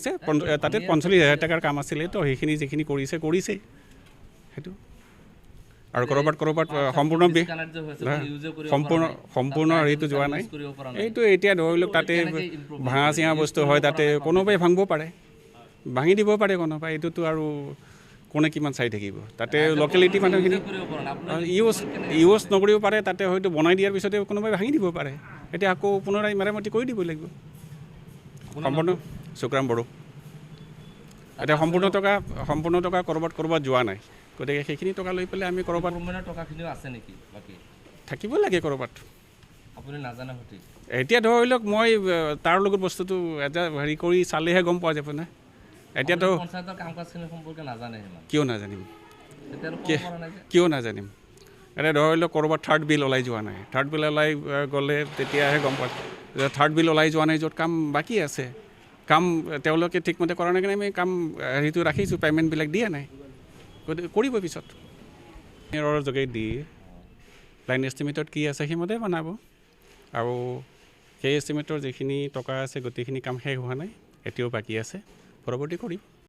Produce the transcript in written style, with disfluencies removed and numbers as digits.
আছে তাতে ৪৫,০০০ টকাৰ কাম আছিলে তো সেইখিনি যিখিনি কৰিছে সেইটো আৰু ক'ৰবাত সম্পূৰ্ণ হেৰিটো যোৱা নাই এইটো এতিয়া ধৰি লওক তাতে ভাঙা চিঙা বস্তু হয় তাতে কোনোবাই ভাঙিব পাৰে ভাঙি দিব পাৰে কোনোবাই এইটোতো আৰু কোনে কিমান চাই থাকিব তাতে লোকেলিটি মানুহখিনি ইউজ নকৰিব পাৰে তাতে হয়তো বনাই দিয়াৰ পিছতে কোনোবাই ভাঙি দিব পাৰে এতিয়া আকৌ পুনৰাই মেৰামতি কৰি দিব লাগিব সম্পূৰ্ণ শুক্ৰাম বড়ো এতিয়া সম্পূৰ্ণ টকা ক'ৰবাত যোৱা নাই গতিকে সেইখিনি টকা লৈ পেলাই আমি ক'ৰবাত টকাখিনিও আছে নেকি বাকী থাকিব লাগে ক'ৰবাত আপুনি নাজানে সঠিক এতিয়া ধৰি লওক মই তাৰ লগত বস্তুটো এটা হেৰি কৰি চালেহে গম পোৱা যাব না এতিয়াতো পঞ্চায়তৰ কাম কাজখিনি সম্পৰ্কে নাজানে কিয় নাজানিম এতিয়া ধৰি লওক ক'ৰবাত থাৰ্ড বিল ওলাই যোৱা নাই থাৰ্ড বিল ওলাই গ'লে তেতিয়াহে গম পোৱা থাৰ্ড বিল ওলাই যোৱা নাই য'ত কাম বাকী আছে কাম তেওঁলোকে ঠিকমতে কৰা নাই কাৰণে আমি কাম হেৰিটো ৰাখিছোঁ পে'মেণ্টবিলাক দিয়া নাই গতিকে কৰিব পিছত যোগেদি দি লাইন এষ্টিমেটত কি আছে সেইমতে বনাব আৰু সেই এষ্টিমেটৰ যিখিনি টকা আছে গোটেইখিনি কাম শেষ হোৱা নাই এতিয়াও বাকী আছে পৰৱৰ্তী কৰিম